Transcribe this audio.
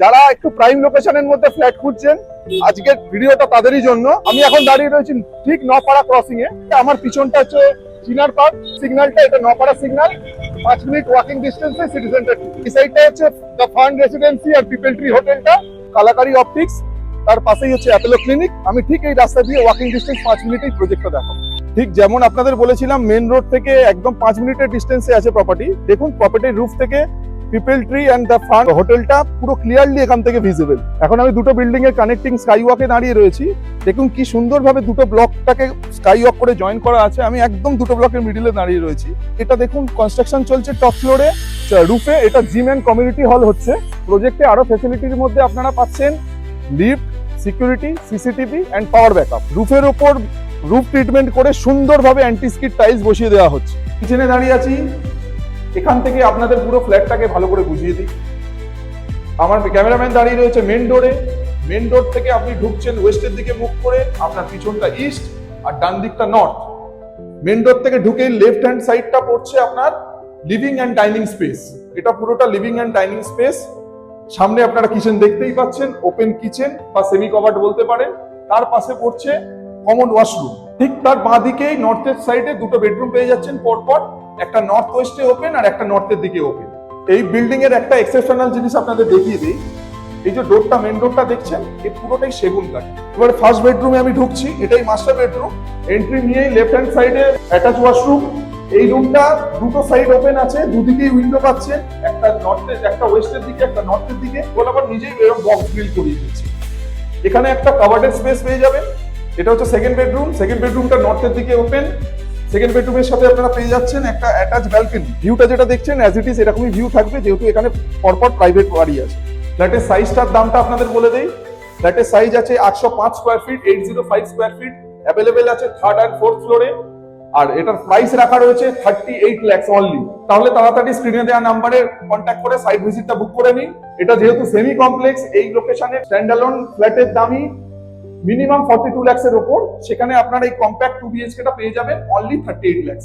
যারা একটু প্রাইম লোকেশনের মধ্যে ফ্ল্যাট খুঁজছেন, আজকের ভিডিওটা তাদেরই জন্য। আমি এখন দাঁড়িয়ে রয়েছি ঠিক নপাড়া ক্রসিং এ। আমার পিছনটা হচ্ছে চিনার পার্ক সিগন্যালটা, এটা নপাড়া সিগন্যাল, 5 মিনিট ওয়াকিং ডিস্টেন্সে সিটি সেন্টার। এই সাইডটা হচ্ছে দ্য ফান্ড রেসিডেন্সি আর পিপল ট্রি হোটেলটা, কালাকারি অপটিক্স, তার পাশেই হচ্ছে অ্যাপোলো ক্লিনিক। আমি ঠিক এই রাস্তা দিয়ে ওয়াকিং ডিস্টেন্স 5 মিনিটেই প্রজেক্টটা দেখো। ঠিক যেমন আপনাদের বলেছিলাম, মেন রোড থেকে একদম 5 মিনিটের ডিস্টেন্সে আছে প্রপার্টি। দেখুন প্রপার্টির রুফ থেকে people tree and the fund হোটেলটা পুরো ক্লিয়ারলি এখান থেকে ভিজিবল। এখন আমি দুটো বিল্ডিং এর কানেক্টিং স্কাই ওয়াকে দাঁড়িয়ে রয়েছি। দেখুন কি সুন্দরভাবে দুটো ব্লকটাকে স্কাই ওয়াক করে জয়েন করা আছে। আমি একদম দুটো ব্লকের মিডিলে দাঁড়িয়ে রয়েছি। এটা দেখুন কনস্ট্রাকশন চলছে টপ ফ্লোরে রুফে। এটা জিম অ্যান্ড কমিউনিটি হল হচ্ছে। প্রজেক্টে আরো ফ্যাসিলিটির মধ্যে আপনারা পাচ্ছেন lift, security, CCTV and power backup. রুফের ওপর রুফ ট্রিটমেন্ট করে সুন্দরভাবে অ্যান্টি স্কিড টাইলস বসিয়ে দেওয়া হচ্ছে। কিচেনে দাঁড়িয়ে আছি। এখান থেকে আপনাদের পুরো ফ্ল্যাটটাকে ভালো করে বুঝিয়ে দিই। আমার ক্যামেরাম্যান দাঁড়িয়ে রয়েছে মেন ডোরে। মেন ডোর থেকে আপনি ঢুকছেন ওয়েস্টের দিকে মুখ করে, আপনার পিছনটা ইস্ট আর ডান দিকটা নর্থ। মেন ডোর থেকে ঢুকে লেফট হ্যান্ড সাইডটা পড়ছে আপনার লিভিং অ্যান্ড ডাইনিং স্পেস। এটা পুরোটা লিভিং অ্যান্ড ডাইনিং স্পেস। সামনে আপনারা কিচেন দেখতেই পাচ্ছেন, ওপেন কিচেন বা সেমি কভার্ড বলতে পারেন। তার পাশে পড়ছে কমন ওয়াশরুম। ঠিক তার বাঁ দিকেই নর্থের সাইডে দুটো বেডরুম পেয়ে যাচ্ছেন পরপর, একটা নর্থ ওয়েস্টে ওপেন আর একটা নর্থের দিকে ওপেন। এই বিল্ডিং এর একটা এক্সেপশনাল জিনিস আপনাদের দেখিয়ে দিই। এই যে ডোরটা, মেন ডোরটা দেখছেন, এই পুরোটাই সেগুন কাঠ। এবার ফার্স্ট বেডরুমে আমি ঢুকছি, এটাই মাস্টার বেডরুম। এন্ট্রি নিয়েই লেফট হ্যান্ড সাইডে অ্যাটাচ ওয়াশরুম। এই রুমটা দুটো সাইড ওপেন আছে, দুদিকেই উইন্ডো পাচ্ছেন, একটা নর্থের, একটা ওয়েস্টের দিকে, একটা নর্থের দিকে। বলে আবার নিজেই এরকম বক্স গ্রিল করিয়ে দিয়েছি। এখানে একটা কাভার্ডেড স্পেস পেয়ে যাবেন। এটা হচ্ছে সেকেন্ড বেডরুম। সেকেন্ড বেডরুমটা নর্থের দিকে ওপেন। সেকেন্ড বেডরুমের সাথে আপনারা পেয়ে যাচ্ছেন একটা অ্যাটাচ ব্যালকনি। ভিউটা যেটা দেখছেন অ্যাজ ইট ইজ এরকমই ভিউ থাকবে, যেহেতু এখানে পরপর প্রাইভেট বাড়ি আছে। ফ্ল্যাটের সাইজটার দামটা আপনাদের বলে দেই। ফ্ল্যাটের সাইজ আছে 805 square feet, 805 square feet. Available আছে থার্ড অ্যান্ড ফোর্থ ফ্লোরে। আর এটার প্রাইস রাখা রয়েছে 38 লাখ অনলি। তাহলে তাড়াতাড়ি স্ক্রিনে দেওয়া নাম্বারে কন্ট্যাক্ট করে সাইট ভিজিটটা বুক করে নিন। এটা যেহেতু সেমি কমপ্লেক্স, এই লোকেশনে স্ট্যান্ডালোন ফ্ল্যাটের দামই মিনিমাম 42 লাখের উপর। সেখানে আপনারা এই কম্প্যাক্ট 2 BHK টা পেয়ে যাবেন অনলি 38 লাখ।